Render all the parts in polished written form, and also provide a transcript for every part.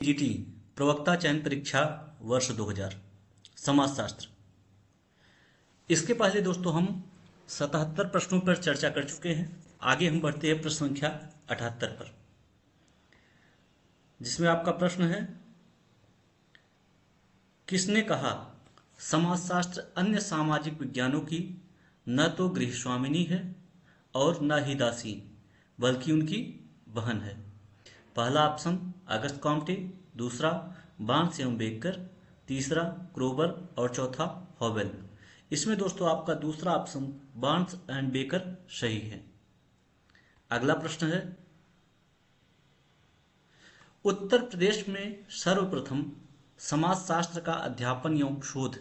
GT प्रवक्ता चयन परीक्षा वर्ष 2000 समाजशास्त्र। इसके पहले दोस्तों हम 77 प्रश्नों पर चर्चा कर चुके हैं। आगे हम बढ़ते हैं प्रश्न संख्या 78 पर, जिसमें आपका प्रश्न है, किसने कहा समाजशास्त्र अन्य सामाजिक विज्ञानों की न तो गृहस्वामिनी है और न ही दासी बल्कि उनकी बहन है। पहला ऑप्शन अगस्त कॉम्टे, दूसरा बार्न्स एवं बेकर, तीसरा क्रोबर और चौथा हॉवेल। इसमें दोस्तों आपका दूसरा ऑप्शन बार्न्स एंड बेकर सही है। अगला प्रश्न है, उत्तर प्रदेश में सर्वप्रथम समाजशास्त्र का अध्यापन एवं शोध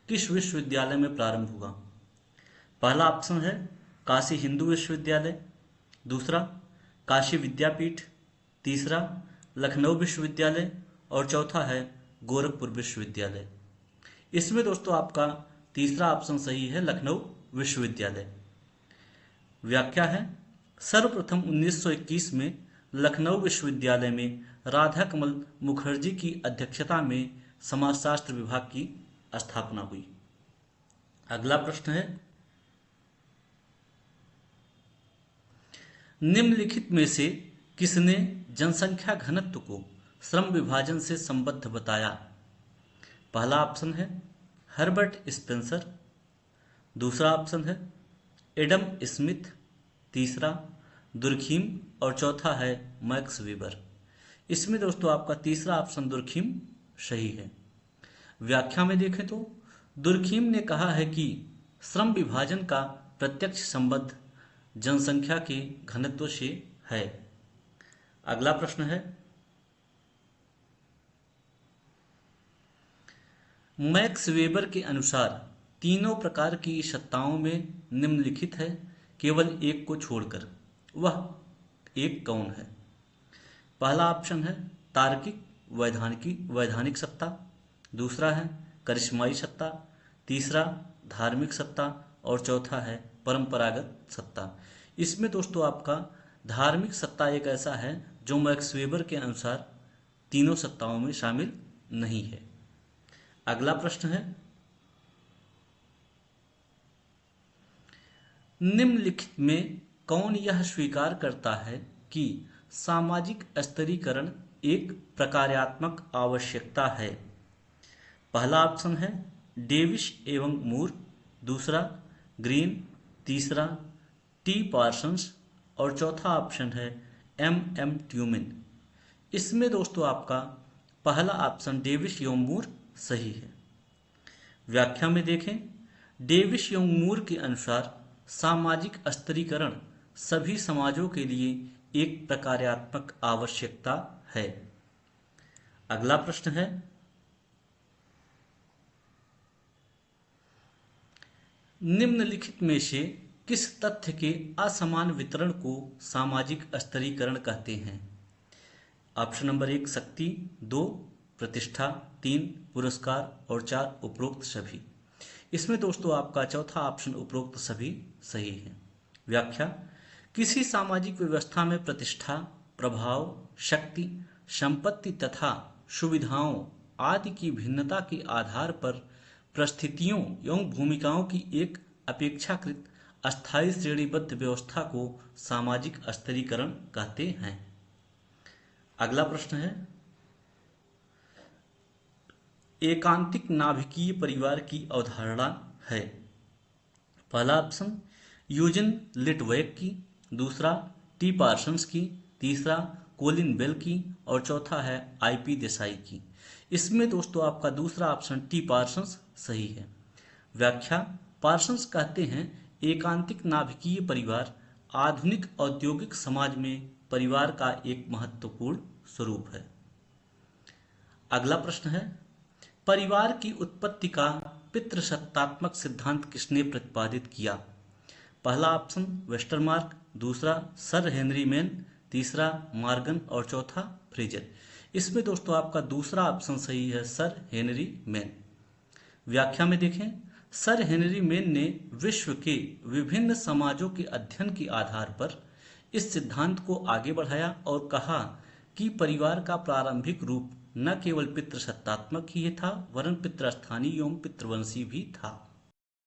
किस विश्वविद्यालय में प्रारंभ हुआ? पहला ऑप्शन है काशी हिंदू विश्वविद्यालय, दूसरा काशी विद्यापीठ, तीसरा लखनऊ विश्वविद्यालय और चौथा है गोरखपुर विश्वविद्यालय। इसमें दोस्तों आपका तीसरा ऑप्शन सही है, लखनऊ विश्वविद्यालय। व्याख्या है, सर्वप्रथम 1921 में लखनऊ विश्वविद्यालय में राधा कमल मुखर्जी की अध्यक्षता में समाजशास्त्र विभाग की स्थापना हुई। अगला प्रश्न है, निम्नलिखित में से किसने जनसंख्या घनत्व को श्रम विभाजन से संबद्ध बताया? पहला ऑप्शन है हर्बर्ट स्पेंसर, दूसरा ऑप्शन है एडम स्मिथ, तीसरा दुर्खीम और चौथा है मैक्स वेबर। इसमें दोस्तों आपका तीसरा ऑप्शन दुर्खीम सही है। व्याख्या में देखें तो दुर्खीम ने कहा है कि श्रम विभाजन का प्रत्यक्ष संबंध जनसंख्या के घनत्व से है। अगला प्रश्न है, मैक्स वेबर के अनुसार तीनों प्रकार की सत्ताओं में निम्नलिखित है केवल एक को छोड़कर, वह एक कौन है? पहला ऑप्शन है तार्किक वैधानिक सत्ता, दूसरा है करिश्माई सत्ता, तीसरा धार्मिक सत्ता और चौथा है परंपरागत सत्ता। इसमें दोस्तों आपका धार्मिक सत्ता एक ऐसा है जो मैक्स वेबर के अनुसार तीनों सत्ताओं में शामिल नहीं है। अगला प्रश्न है, निम्नलिखित में कौन यह स्वीकार करता है कि सामाजिक स्तरीकरण एक प्रकार्यात्मक आवश्यकता है? पहला ऑप्शन है डेविस एवं मूर, दूसरा ग्रीन, तीसरा टी पार्सन्स और चौथा ऑप्शन है एम ट्यूमिन। इसमें दोस्तों आपका पहला ऑप्शन डेविस एवं मूर सही है। व्याख्या में देखें, डेविस एवं मूर के अनुसार सामाजिक स्तरीकरण सभी समाजों के लिए एक प्रकार्यात्मक आवश्यकता है। अगला प्रश्न है, निम्नलिखित में से किस तथ्य के असमान वितरण को सामाजिक स्तरीकरण कहते हैं? ऑप्शन नंबर 1 शक्ति, 2 प्रतिष्ठा, 3 पुरस्कार और 4 उपरोक्त सभी। इसमें दोस्तों आपका चौथा ऑप्शन उपरोक्त सभी सही है। व्याख्या, किसी सामाजिक व्यवस्था में प्रतिष्ठा, प्रभाव, शक्ति, संपत्ति तथा सुविधाओं आदि की भिन्नता के आधार पर परिस्थितियों एवं भूमिकाओं की एक अपेक्षाकृत अस्थायी श्रेणीबद्ध व्यवस्था को सामाजिक स्तरीकरण कहते हैं। अगला प्रश्न है, एकांतिक नाभिकीय परिवार की अवधारणा है। पहला ऑप्शन यूजिन लिटवेक की, दूसरा टी पार्सन्स की, तीसरा कोलिन बेल की और चौथा है आईपी देसाई की। इसमें दोस्तों आपका दूसरा ऑप्शन टी पार्सन्स सही है। व्याख्या, पार्सन्स कहते हैं एकांतिक नाभिकीय परिवार आधुनिक औद्योगिक समाज में परिवार का एक महत्वपूर्ण स्वरूप है। अगला प्रश्न है, परिवार की उत्पत्ति का पितृसत्तात्मक सिद्धांत किसने प्रतिपादित किया? पहला ऑप्शन वेस्टरमार्क, दूसरा सर हेनरी मैन, तीसरा मॉर्गन और चौथा फ्रेजर। इसमें दोस्तों आपका दूसरा ऑप्शन सही है, सर हेनरी मैन। व्याख्या में देखें, सर हेनरी मैन ने विश्व के विभिन्न समाजों के अध्ययन के आधार पर इस सिद्धांत को आगे बढ़ाया और कहा कि परिवार का प्रारंभिक रूप न केवल पितृसत्तात्मक ही था वरन पितृस्थानीय एवं पितृवंशी भी था।